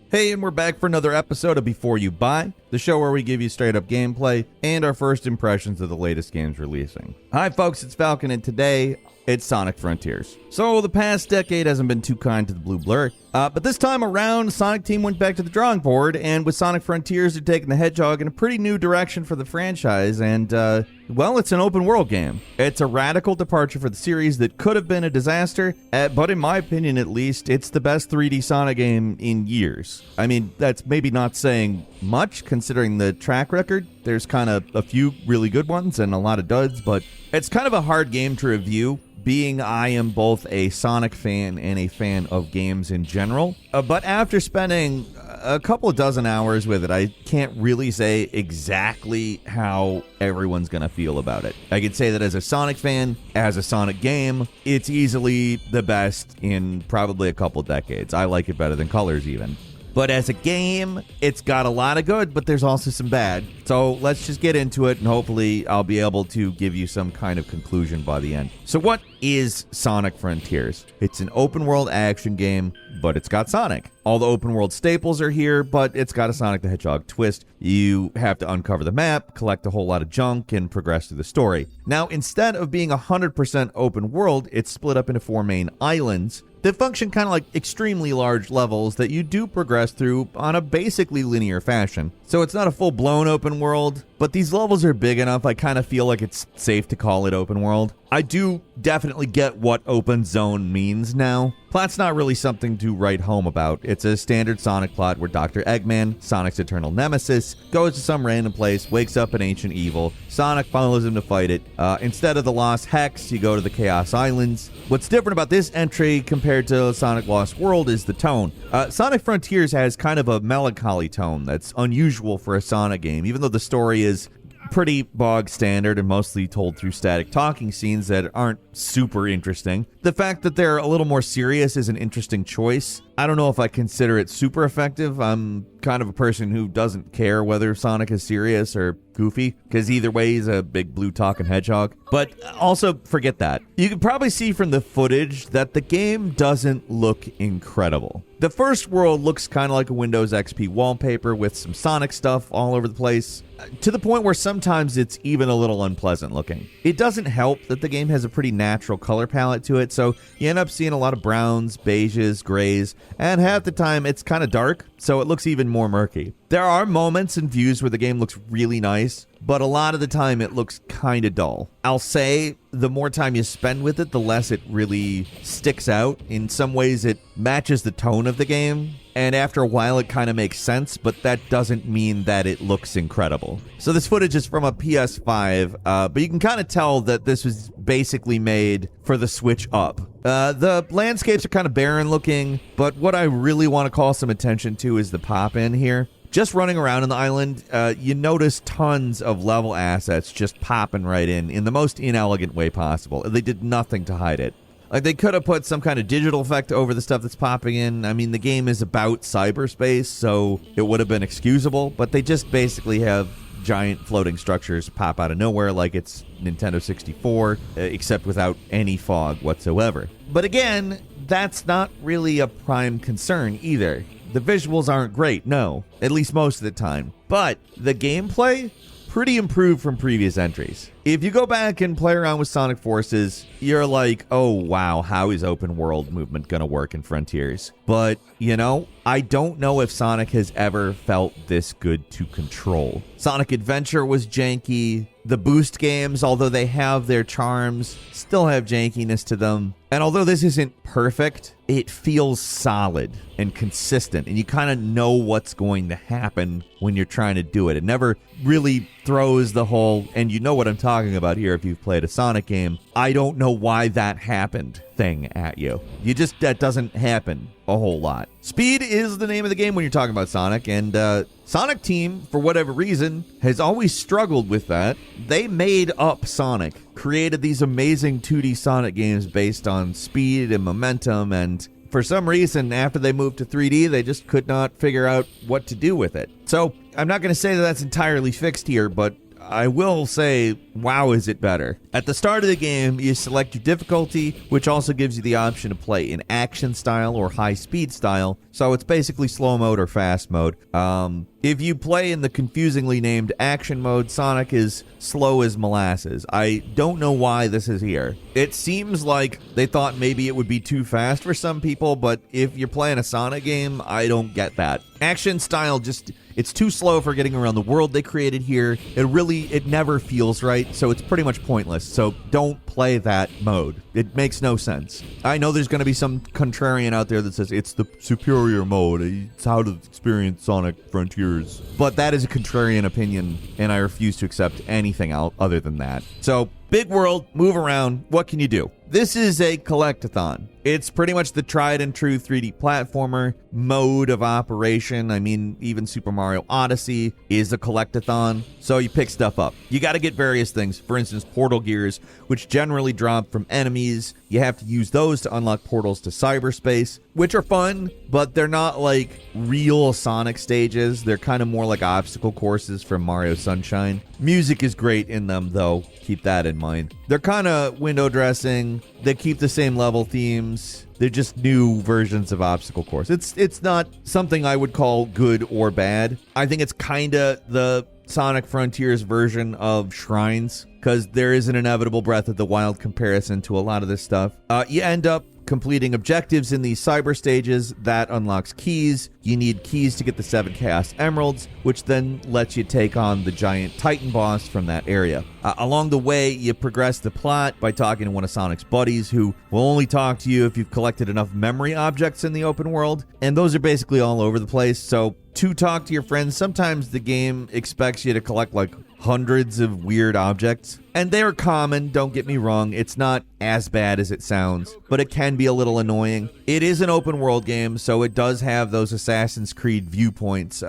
Hey, and we're back for another episode of Before You Buy, the show where we give you straight-up gameplay and our first impressions of the latest games releasing. Hi folks, it's Falcon, and today it's Sonic Frontiers. So the past decade hasn't been too kind to the Blue Blur, but this time around, Sonic team went back to the drawing board, and with Sonic Frontiers, they're taking the Hedgehog in a pretty new direction for the franchise, and, well, it's an open-world game. It's a radical departure for the series that could have been a disaster, but in my opinion at least, it's the best 3D Sonic game in years. I mean, that's maybe not saying much, considering the track record. There's kind of a few really good ones and a lot of duds, but it's kind of a hard game to review, being I am both a Sonic fan and a fan of games in general. But after spending a couple of dozen hours with it, I can't really say exactly how everyone's going to feel about it. I could say that as a Sonic fan, as a Sonic game, it's easily the best in probably a couple decades. I like it better than Colors even. But as a game, it's got a lot of good, but there's also some bad. So let's just get into it, and hopefully I'll be able to give you some kind of conclusion by the end. So what is Sonic Frontiers? It's an open-world action game, but it's got Sonic. All the open-world staples are here, but it's got a Sonic the Hedgehog twist. You have to uncover the map, collect a whole lot of junk, and progress through the story. Now, instead of being 100% open world, it's split up into 4 main islands that function kind of like extremely large levels that you do progress through on a basically linear fashion. So it's not a full-blown open world, but these levels are big enough I kind of feel like it's safe to call it open world. I do definitely get what open zone means now. Plot's not really something to write home about. It's a standard Sonic plot where Dr. Eggman, Sonic's eternal nemesis, goes to some random place, wakes up an ancient evil. Sonic follows him to fight it. Instead of the Lost Hex, you go to the Chaos Islands. What's different about this entry compared to Sonic Lost World is the tone. Sonic Frontiers has kind of a melancholy tone that's unusual for a Sonic game, even though the story is pretty bog standard and mostly told through static talking scenes that aren't super interesting. The fact that they're a little more serious is an interesting choice. I don't know if I consider it super effective. I'm kind of a person who doesn't care whether Sonic is serious or goofy, because either way he's a big blue talking hedgehog. But also forget that. You can probably see from the footage that the game doesn't look incredible. The first world looks kind of like a Windows XP wallpaper with some Sonic stuff all over the place, to the point where sometimes it's even a little unpleasant looking. It doesn't help that the game has a pretty natural color palette to it, so you end up seeing a lot of browns, beiges, grays, and half the time it's kind of dark, so it looks even more murky. There are moments and views where the game looks really nice, but a lot of the time it looks kind of dull. I'll say the more time you spend with it, the less it really sticks out. In some ways, it matches the tone of the game, and after a while it kind of makes sense, but that doesn't mean that it looks incredible. So this footage is from a PS5, but you can kind of tell that this was basically made for the Switch Up. The landscapes are kind of barren looking, but what I really want to call some attention to is the pop-in here. Just running around on the island, you notice tons of level assets just popping right in the most inelegant way possible. They did nothing to hide it. Like, they could have put some kind of digital effect over the stuff that's popping in. I mean, the game is about cyberspace, so it would have been excusable, but they just basically have giant floating structures pop out of nowhere like it's Nintendo 64, except without any fog whatsoever. But again, that's not really a prime concern either. The visuals aren't great, no, at least most of the time. But the gameplay, pretty improved from previous entries. If you go back and play around with Sonic Forces, you're like, oh wow, how is open world movement gonna work in Frontiers? But, you know, I don't know if Sonic has ever felt this good to control. Sonic Adventure was janky. The boost games, although they have their charms, still have jankiness to them. And although this isn't perfect, it feels solid and consistent, and you kind of know what's going to happen when you're trying to do it. It never really throws the whole, and you know what I'm talking about here if you've played a Sonic game, I don't know why that happened thing at you. That doesn't happen a whole lot. Speed is the name of the game when you're talking about Sonic, and Sonic Team, for whatever reason, has always struggled with that. They made up Sonic, created these amazing 2D Sonic games based on speed and momentum, and for some reason, after they moved to 3D, they just could not figure out what to do with it. So, I'm not going to say that that's entirely fixed here, but I will say, wow, is it better. At the start of the game, you select your difficulty, which also gives you the option to play in action style or high speed style. So it's basically slow mode or fast mode. If you play in the confusingly named action mode, Sonic is slow as molasses. I don't know why this is here. It seems like they thought maybe it would be too fast for some people, but if you're playing a Sonic game, I don't get that. Action style it's too slow for getting around the world they created here. It never feels right, so it's pretty much pointless. So don't play that mode. It makes no sense. I know there's going to be some contrarian out there that says it's the superior mode. It's how to experience Sonic Frontiers. But that is a contrarian opinion, and I refuse to accept anything out other than that. So, big world, move around. What can you do? This is a collectathon. It's pretty much the tried and true 3D platformer mode of operation. I mean, even Super Mario Odyssey is a collectathon, so you pick stuff up. You got to get various things. For instance, portal gears, which generally drop from enemies. You have to use those to unlock portals to cyberspace, which are fun, but they're not like real Sonic stages. They're kind of more like obstacle courses from Mario Sunshine. Music is great in them, though. Keep that in mind. They're kind of window dressing. They keep the same level themes. They're just new versions of obstacle course. It's not something I would call good or bad. I think it's kind of the Sonic Frontiers version of Shrines, because there is an inevitable Breath of the Wild comparison to a lot of this stuff. You end up completing objectives in these cyber stages. That unlocks keys. You need keys to get the 7 Chaos Emeralds, which then lets you take on the giant Titan boss from that area. Along the way, you progress the plot by talking to one of Sonic's buddies, who will only talk to you if you've collected enough memory objects in the open world, and those are basically all over the place. So to talk to your friends, sometimes the game expects you to collect like hundreds of weird objects, and they're common, don't get me wrong. It's not as bad as it sounds, but it can be a little annoying. It is an open world game, so it does have those Assassin's Creed viewpoints.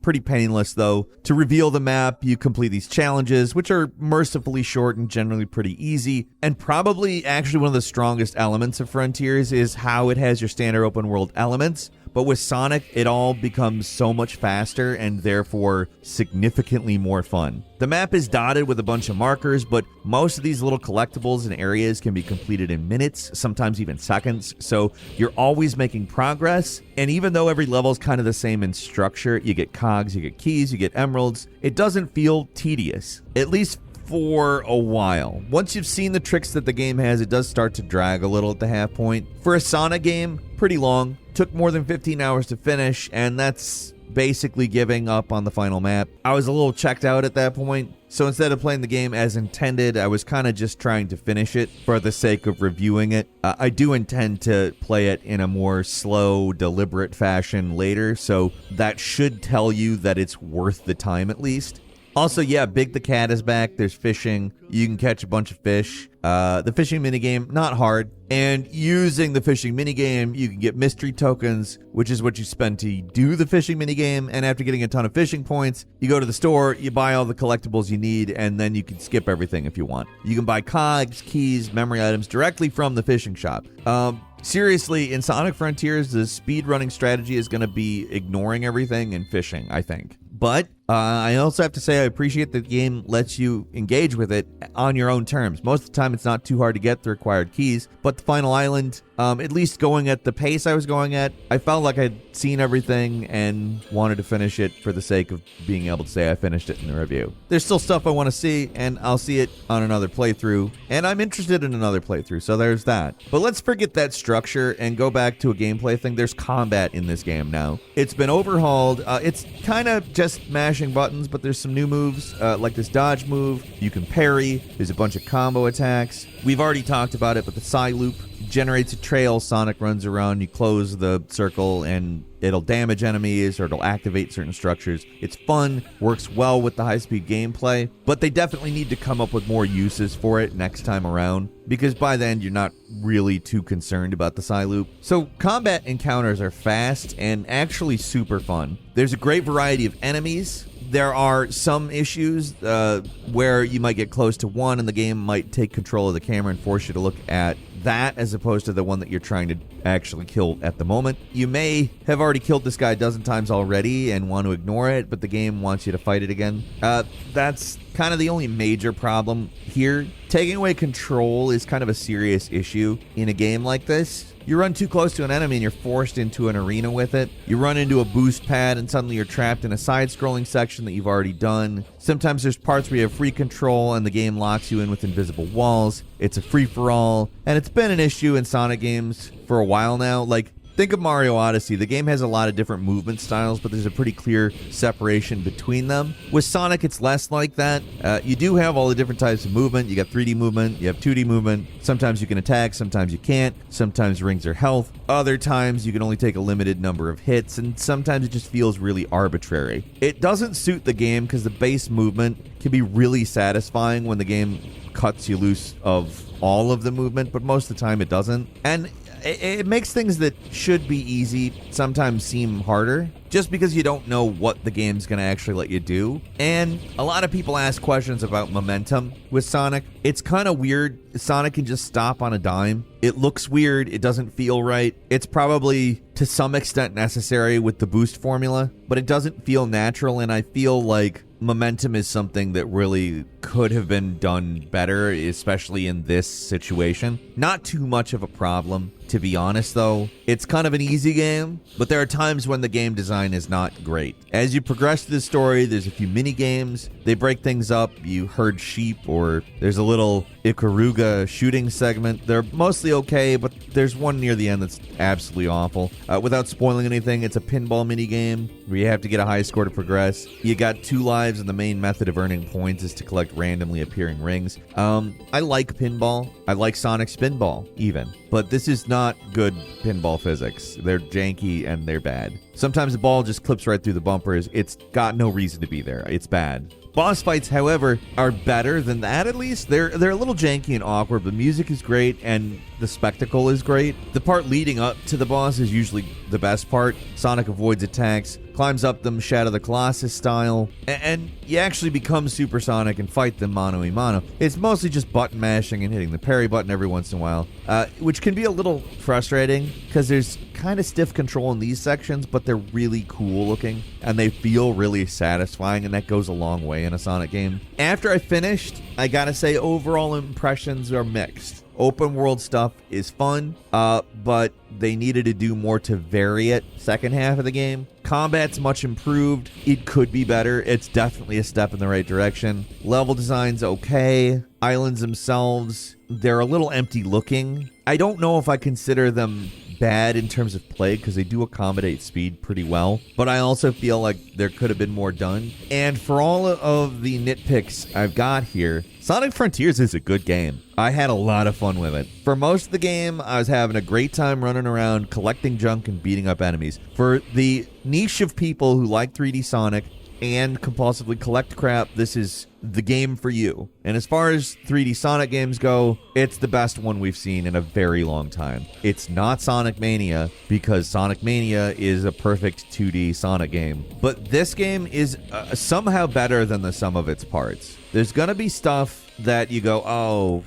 Pretty painless, though. To reveal the map, you complete these challenges, which are mercifully short and generally pretty easy. And probably actually one of the strongest elements of Frontiers is how it has your standard open world elements. But with Sonic, it all becomes so much faster and therefore significantly more fun. The map is dotted with a bunch of markers, but most of these little collectibles and areas can be completed in minutes, sometimes even seconds, so you're always making progress. And even though every level is kind of the same in structure, you get cogs, you get keys, you get emeralds, it doesn't feel tedious, at least for a while. Once you've seen the tricks that the game has, it does start to drag a little at the half point. For a Sonic game, pretty long. Took more than 15 hours to finish, and that's basically giving up on the final map. I was a little checked out at that point, so instead of playing the game as intended, I was kind of just trying to finish it for the sake of reviewing it. I do intend to play it in a more slow, deliberate fashion later, so that should tell you that it's worth the time at least. Also, yeah, Big the Cat is back. There's fishing. You can catch a bunch of fish. The fishing minigame, not hard. And using the fishing minigame, you can get mystery tokens, which is what you spend to do the fishing minigame. And after getting a ton of fishing points, you go to the store, you buy all the collectibles you need, and then you can skip everything if you want. You can buy cogs, keys, memory items directly from the fishing shop. Seriously, in Sonic Frontiers, the speedrunning strategy is going to be ignoring everything and fishing, I think. But I also have to say I appreciate that the game lets you engage with it on your own terms. Most of the time, it's not too hard to get the required keys. But the final island, at least going at the pace I was going at, I felt like I'd seen everything and wanted to finish it for the sake of being able to say I finished it in the review. There's still stuff I want to see, and I'll see it on another playthrough. And I'm interested in another playthrough, so there's that. But let's forget that structure and go back to a gameplay thing. There's combat in this game now. It's been overhauled. It's kind of just mashing buttons, but there's some new moves, like this dodge move. You can parry. There's a bunch of combo attacks. We've already talked about it, but the side loop generates a trail. Sonic runs around. You close the circle, and it'll damage enemies or it'll activate certain structures. It's fun, works well with the high-speed gameplay, but they definitely need to come up with more uses for it next time around, because by then you're not really too concerned about the side loop. So combat encounters are fast and actually super fun. There's a great variety of enemies. There are some issues where you might get close to one and the game might take control of the camera and force you to look at that as opposed to the one that you're trying to actually kill at the moment. You may have already killed this guy a dozen times already and want to ignore it, but the game wants you to fight it again. That's kind of the only major problem here. Taking away control is kind of a serious issue in a game like this. You run too close to an enemy and you're forced into an arena with it. You run into a boost pad and suddenly you're trapped in a side-scrolling section that you've already done. Sometimes there's parts where you have free control and the game locks you in with invisible walls. It's a free-for-all, and it's been an issue in Sonic games for a while now. Like, think of Mario Odyssey. The game has a lot of different movement styles, but there's a pretty clear separation between them. With Sonic, it's less like that. You do have all the different types of movement. You got 3D movement, you have 2D movement. Sometimes you can attack, sometimes you can't. Sometimes rings are health. Other times you can only take a limited number of hits, and sometimes it just feels really arbitrary. It doesn't suit the game because the base movement can be really satisfying when the game cuts you loose of all of the movement, but most of the time it doesn't. And it makes things that should be easy sometimes seem harder, just because you don't know what the game's going to actually let you do. And a lot of people ask questions about momentum with Sonic. It's kind of weird. Sonic can just stop on a dime. It looks weird. It doesn't feel right. It's probably to some extent necessary with the boost formula, but it doesn't feel natural, and I feel like momentum is something that really could have been done better, especially in this situation. Not too much of a problem, to be honest, though. It's kind of an easy game, but there are times when the game design is not great. As you progress through the story, there's a few mini games. They break things up. You herd sheep, or there's a little Ikaruga shooting segment. They're mostly okay, but there's one near the end that's absolutely awful. Without spoiling anything, it's a pinball mini game where you have to get a high score to progress. You got 2 lives, and the main method of earning points is to collect randomly appearing rings. I like pinball. I like Sonic Spinball, even. But this is not good pinball physics. They're janky and they're bad. Sometimes the ball just clips right through the bumpers. It's got no reason to be there. It's bad. Boss fights, however, are better than that, at least. They're a little janky and awkward, but the music is great and the spectacle is great. The part leading up to the boss is usually the best part. Sonic avoids attacks, climbs up them Shadow of the Colossus style, and you actually become Super Sonic and fight them mano-a-mano. It's mostly just button mashing and hitting the parry button every once in a while, which can be a little frustrating because there's kind of stiff control in these sections, but they're really cool looking and they feel really satisfying, and that goes a long way in a Sonic game. After I finished, I gotta say overall impressions are mixed. Open world stuff is fun, but they needed to do more to vary it. Second half of the game, combat's much improved. It could be better. It's definitely a step in the right direction. Level design's okay. Islands themselves, they're a little empty looking. I don't know if I consider them bad in terms of play because they do accommodate speed pretty well, but I also feel like there could have been more done. And for all of the nitpicks I've got here, Sonic Frontiers is a good game. I had a lot of fun with it. For most of the game, I was having a great time running around, collecting junk and beating up enemies. For the niche of people who like 3D Sonic and compulsively collect crap, this is the game for you. And as far as 3D Sonic games go, it's the best one we've seen in a very long time. It's not Sonic Mania, because Sonic Mania is a perfect 2D Sonic game. But this game is somehow better than the sum of its parts. There's gonna be stuff that you go, oh,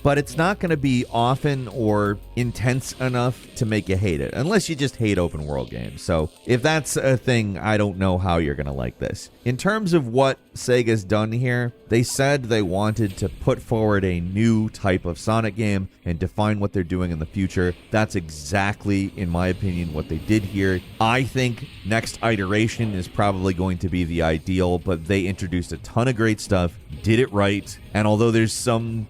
but it's not going to be often or intense enough to make you hate it, unless you just hate open world games. So if that's a thing, I don't know how you're going to like this. In terms of what Sega's done here, they said they wanted to put forward a new type of Sonic game and define what they're doing in the future. That's exactly, in my opinion, what they did here. I think next iteration is probably going to be the ideal, but they introduced a ton of great stuff, did it right, and although there's some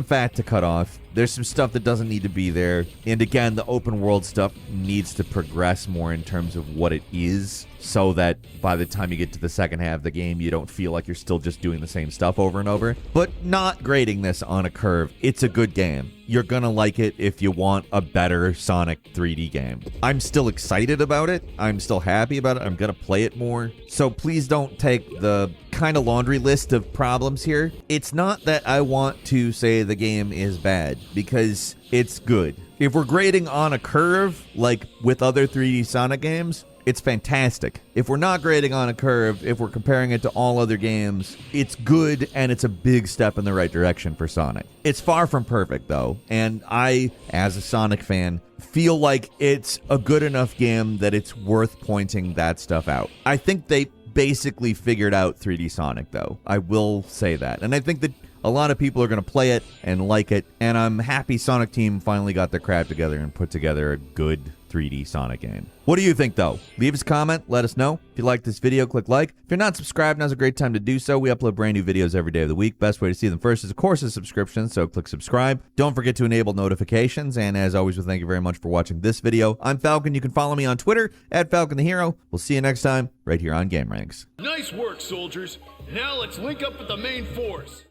fat to cut off, there's some stuff that doesn't need to be there. And again, the open world stuff needs to progress more in terms of what it is, so that by the time you get to the second half of the game, you don't feel like you're still just doing the same stuff over and over. But not grading this on a curve. It's a good game. You're gonna like it if you want a better Sonic 3D game. I'm still excited about it. I'm still happy about it. I'm gonna play it more. So please don't take the kind of laundry list of problems here. It's not that I want to say the game is bad, because it's good. If we're grading on a curve, like with other 3D Sonic games, it's fantastic. If we're not grading on a curve, if we're comparing it to all other games, it's good and it's a big step in the right direction for Sonic. It's far from perfect though, and I, as a Sonic fan, feel like it's a good enough game that it's worth pointing that stuff out. I think they basically figured out 3D Sonic though. I will say that. And I think that a lot of people are going to play it and like it, and I'm happy Sonic Team finally got their crap together and put together a good 3D Sonic game. What do you think, though? Leave us a comment. Let us know. If you like this video, click like. If you're not subscribed, now's a great time to do so. We upload brand new videos every day of the week. Best way to see them first is, of course, a subscription, so click subscribe. Don't forget to enable notifications, and as always, we thank you very much for watching this video. I'm Falcon. You can follow me on Twitter, @FalconTheHero. We'll see you next time, right here on gameranx. Nice work, soldiers. Now let's link up with the main force.